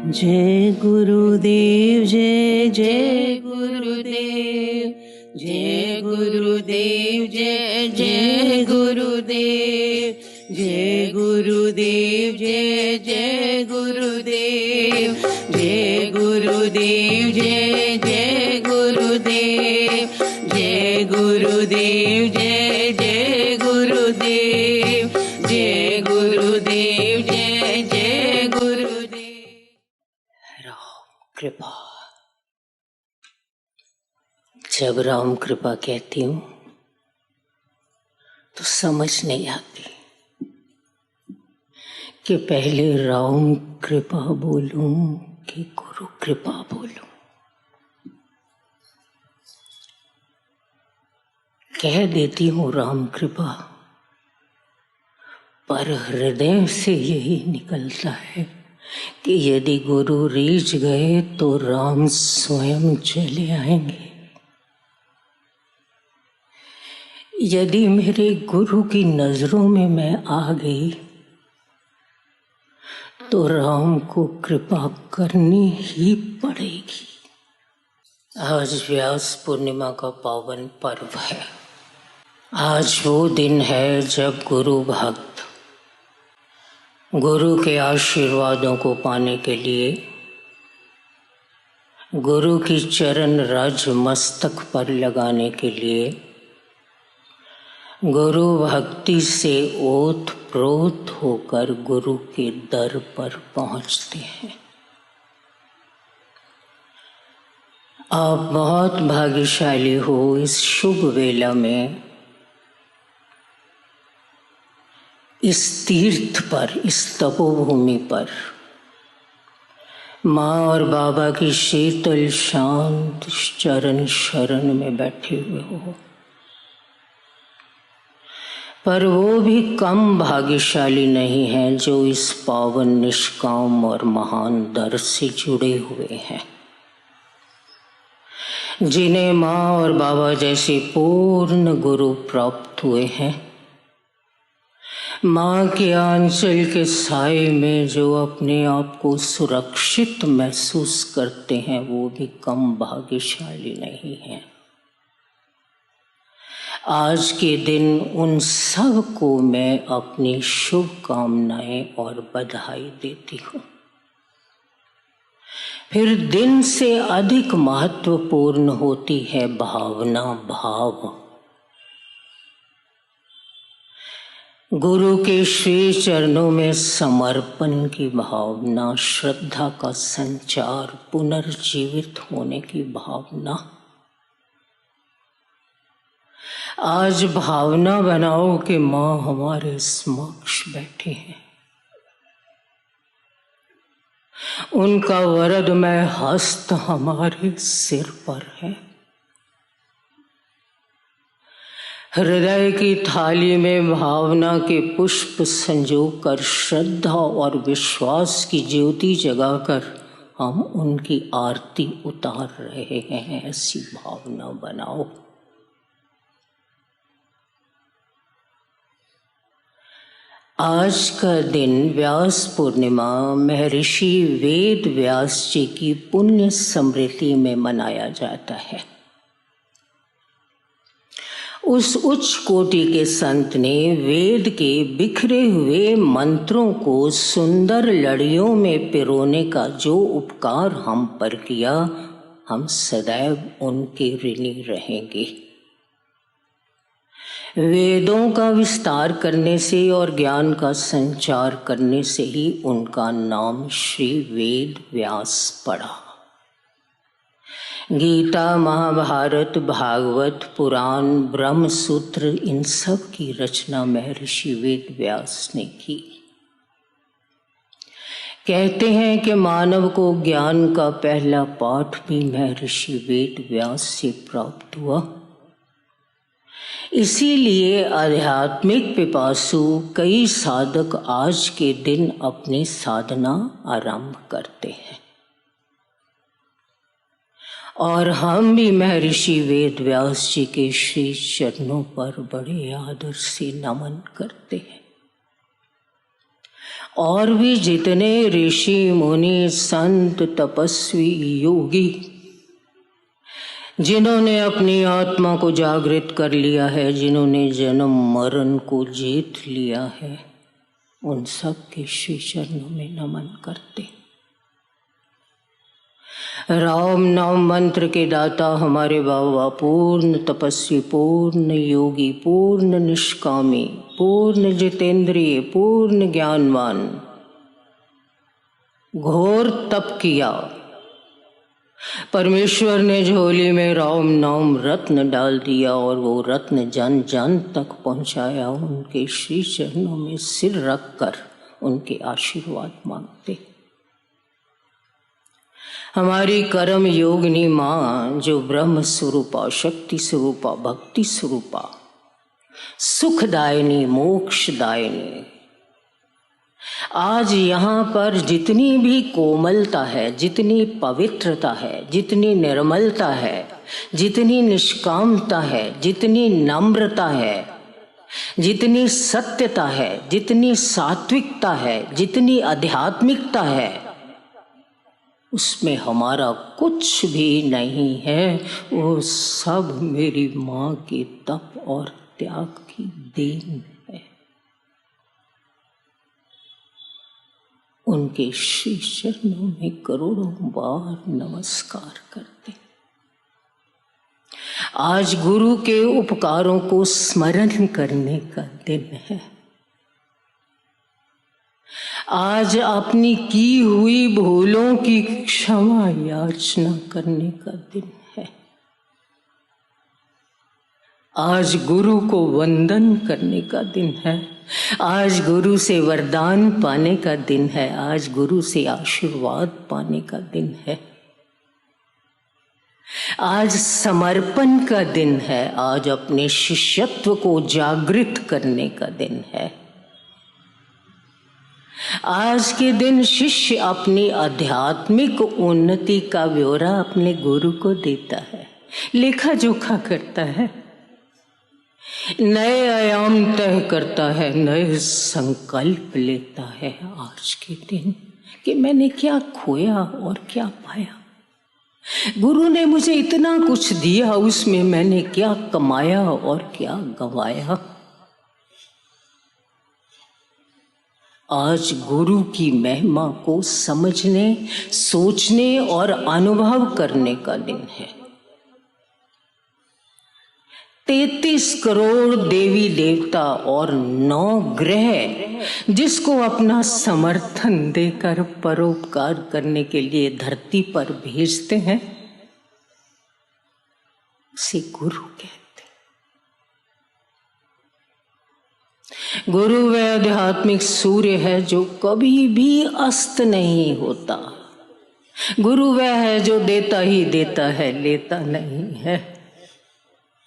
जय गुरुदेव जय जय गुरुदेव, जय गुरुदेव जय जय गुरुदेव, जय गुरुदेव जय जय गुरुदेव, जय गुरुदेव जय जय गुरुदेव, जय गुरुदेव जय जय गुरुदेव, जय गुरुदेव जय जय गुरुदेव। राम कृपा। जब राम कृपा कहती हूँ तो समझ नहीं आती कि पहले राम कृपा बोलूं कि गुरु कृपा बोलूं। कह देती हूँ राम कृपा, पर हृदय से यही निकलता है कि यदि गुरु रीझ गए तो राम स्वयं चले आएंगे। यदि मेरे गुरु की नजरों में मैं आ गई तो राम को कृपा करनी ही पड़ेगी। आज व्यास पूर्णिमा का पावन पर्व है। आज वो दिन है जब गुरु भक्त गुरु के आशीर्वादों को पाने के लिए गुरु की चरण रज मस्तक पर लगाने के लिए गुरु भक्ति से ओत प्रोत होकर गुरु के दर पर पहुंचते हैं। आप बहुत भाग्यशाली हो इस शुभ वेला में, इस तीर्थ पर, इस तपोभूमि पर माँ और बाबा की शीतल शांत चरण शरण में बैठे हुए हो। पर वो भी कम भाग्यशाली नहीं हैं जो इस पावन निष्काम और महान दर से जुड़े हुए हैं, जिन्हें माँ और बाबा जैसे पूर्ण गुरु प्राप्त हुए हैं। माँ के आंचल के साए में जो अपने आप को सुरक्षित महसूस करते हैं वो भी कम भाग्यशाली नहीं हैं। आज के दिन उन सब को मैं अपनी शुभकामनाएं और बधाई देती हूँ। फिर दिन से अधिक महत्वपूर्ण होती है भावना, भाव। गुरु के श्री चरणों में समर्पण की भावना, श्रद्धा का संचार, पुनर्जीवित होने की भावना। आज भावना बनाओ कि माँ हमारे समक्ष बैठे हैं। उनका वरदमय हस्त हमारे सिर पर है। हृदय की थाली में भावना के पुष्प संजोकर, श्रद्धा और विश्वास की ज्योति जगाकर हम उनकी आरती उतार रहे हैं। ऐसी भावना बनाओ। आज का दिन व्यास पूर्णिमा महर्षि वेद व्यास जी की पुण्य स्मृति में मनाया जाता है। उस उच्च कोटि के संत ने वेद के बिखरे हुए मंत्रों को सुंदर लड़ियों में पिरोने का जो उपकार हम पर किया, हम सदैव उनके ऋणी रहेंगे। वेदों का विस्तार करने से और ज्ञान का संचार करने से ही उनका नाम श्री वेद व्यास पड़ा। गीता, महाभारत, भागवत, पुराण, ब्रह्म सूत्र, इन सब की रचना महर्षि वेद व्यास ने की। कहते हैं कि मानव को ज्ञान का पहला पाठ भी महर्षि वेद व्यास से प्राप्त हुआ। इसीलिए आध्यात्मिक पिपासु कई साधक आज के दिन अपनी साधना आरंभ करते हैं और हम भी महर्षि वेद व्यास जी के श्री चरणों पर बड़े आदर से नमन करते हैं और भी जितने ऋषि मुनि संत तपस्वी योगी जिन्होंने अपनी आत्मा को जागृत कर लिया है, जिन्होंने जन्म मरण को जीत लिया है, उन सब के श्री चरणों में नमन करते। राम नाम मंत्र के दाता हमारे बाबा पूर्ण तपस्वी, पूर्ण योगी, पूर्ण निष्कामी, पूर्ण जितेंद्रिय, पूर्ण ज्ञानवान, घोर तप किया। परमेश्वर ने झोली में राम नाम रत्न डाल दिया और वो रत्न जन जन तक पहुंचाया। उनके श्री चरणों में सिर रखकर उनके आशीर्वाद मांगते। हमारी कर्म योगिनी माँ जो ब्रह्म स्वरूपा, शक्ति स्वरूपा, भक्ति स्वरूपा, सुखदायिनी, मोक्षदायिनी, आज यहाँ पर जितनी भी कोमलता है, जितनी पवित्रता है, जितनी निर्मलता है, जितनी निष्कामता है, जितनी नम्रता है, जितनी सत्यता है, जितनी सात्विकता है, जितनी आध्यात्मिकता है, उसमें हमारा कुछ भी नहीं है। वो सब मेरी माँ के तप और त्याग की देन है। उनके श्री चरणों में करोड़ों बार नमस्कार करते। आज गुरु के उपकारों को स्मरण करने का दिन है। आज अपनी की हुई भूलों की क्षमा याचना करने का दिन है। आज गुरु को वंदन करने का दिन है। आज गुरु से वरदान पाने का दिन है। आज गुरु से आशीर्वाद पाने का दिन है। आज समर्पण का दिन है। आज अपने शिष्यत्व को जागृत करने का दिन है। आज के दिन शिष्य अपनी आध्यात्मिक उन्नति का ब्यौरा अपने गुरु को देता है, लेखा जोखा करता है, नए आयाम तय करता है, नए संकल्प लेता है आज के दिन कि मैंने क्या खोया और क्या पाया। गुरु ने मुझे इतना कुछ दिया, उसमें मैंने क्या कमाया और क्या गंवाया। आज गुरु की महिमा को समझने, सोचने और अनुभव करने का दिन है। 33 करोड़ देवी देवता और 9 ग्रह जिसको अपना समर्थन देकर परोपकार करने के लिए धरती पर भेजते हैं, उसे गुरु कहते। गुरु वह आध्यात्मिक सूर्य है जो कभी भी अस्त नहीं होता। गुरु वह है जो देता ही देता है, लेता नहीं है,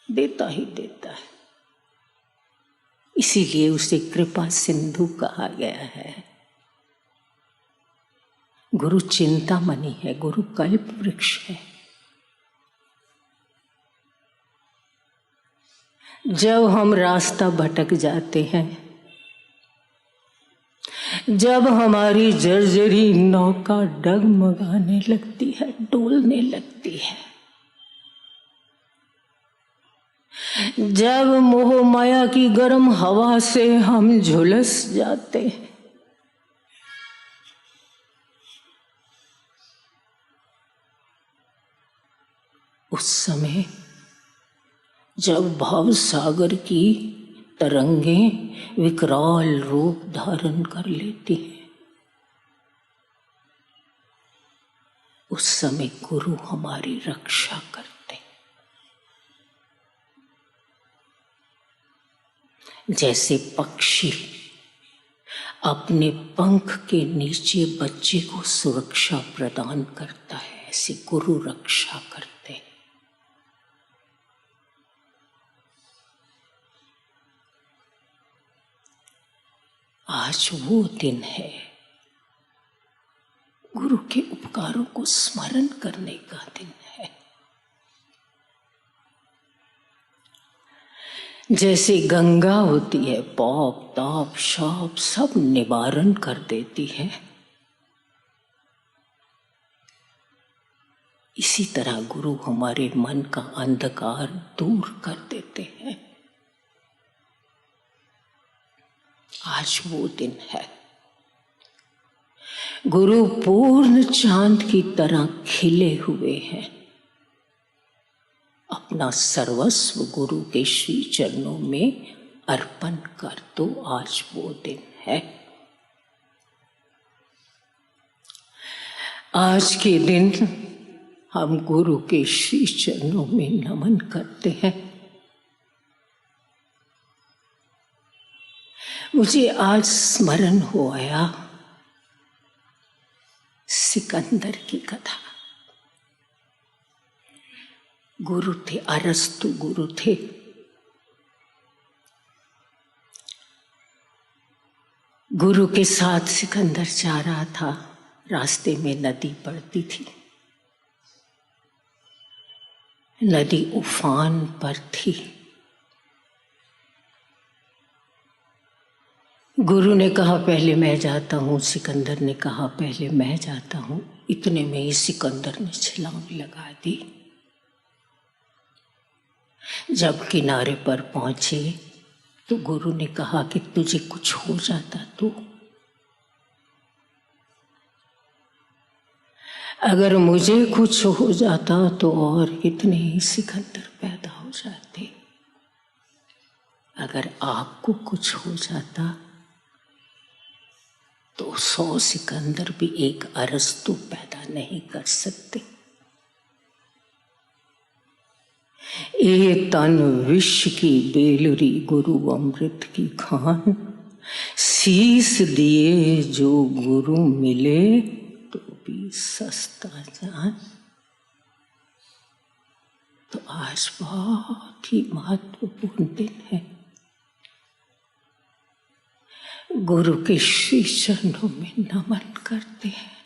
देता ही देता है। इसीलिए उसे कृपा सिंधु कहा गया है। गुरु चिंतामणि है, गुरु कल्प वृक्ष है। जब हम रास्ता भटक जाते हैं, जब हमारी जर्जरी नौका डगमगाने लगती है, डोलने लगती है, जब मोह माया की गर्म हवा से हम झुलस जाते हैं, उस समय जब भव सागर की तरंगें विकराल रूप धारण कर लेती हैं, उस समय गुरु हमारी रक्षा करते। जैसे पक्षी अपने पंख के नीचे बच्चे को सुरक्षा प्रदान करता है, ऐसे गुरु रक्षा करते हैं। आज वो दिन है गुरु के उपकारों को स्मरण करने का दिन है। जैसे गंगा होती है, पौप ताप शाप सब निवारण कर देती है, इसी तरह गुरु हमारे मन का अंधकार दूर कर देते हैं। आज वो दिन है। गुरु पूर्ण चांद की तरह खिले हुए हैं। अपना सर्वस्व गुरु के श्री चरणों में अर्पण कर दो। आज वो दिन है। आज के दिन हम गुरु के श्री चरणों में नमन करते हैं। मुझे आज स्मरण हो आया सिकंदर की कथा। गुरु थे, अरस्तु गुरु थे। गुरु के साथ सिकंदर जा रहा था। रास्ते में नदी पड़ती थी। नदी उफान पर थी। गुरु ने कहा पहले मैं जाता हूँ। सिकंदर ने कहा पहले मैं जाता हूँ। इतने में ही सिकंदर ने छलांग लगा दी। जब किनारे पर पहुंचे तो गुरु ने कहा कि तुझे कुछ हो जाता तो, अगर मुझे कुछ हो जाता तो और कितने ही सिकंदर पैदा हो जाते। अगर आपको कुछ हो जाता तो 100 सिकंदर भी एक अरस्तु पैदा नहीं कर सकते। ए तन विष की बेलरी गुरु अमृत की खान, शीस दिए जो गुरु मिले तो भी सस्ता जान। तो आज बहुत ही महत्वपूर्ण दिन है। गुरु के श्री चरणों में नमन करते हैं।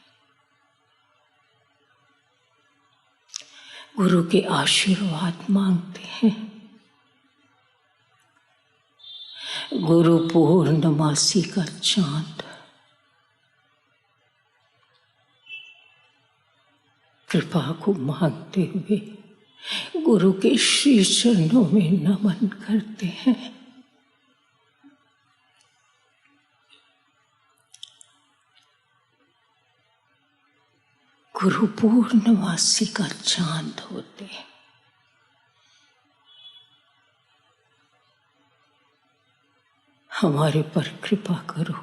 गुरु के आशीर्वाद मांगते हैं। गुरु पूर्णमासी का चांद कृपा को मांगते हुए गुरु के श्री चरणों में नमन करते हैं। गुरु पूर्णमासी का चांद होते हैं। हमारे पर कृपा करो,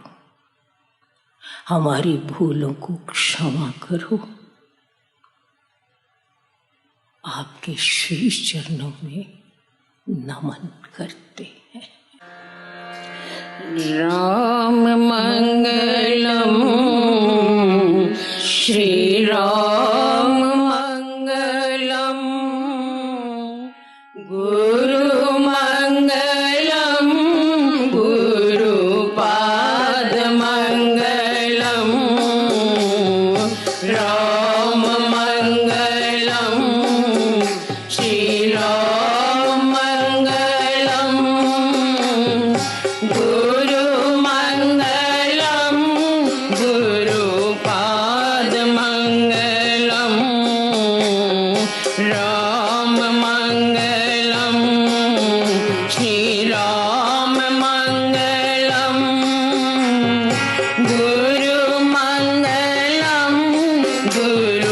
हमारी भूलों को क्षमा करो। आपके श्री चरणों में नमन करते हैं। राम मंगलम श्री राम मंगलम, गुरु मंगलम गुरुपाद मंगलम, राम मंगलम श्री राम मंगलम, गुरु मंगलम गुरुपाद मंगलम, राम मंगलम श्री राम मंगलम, गुरु मंगलम गुरु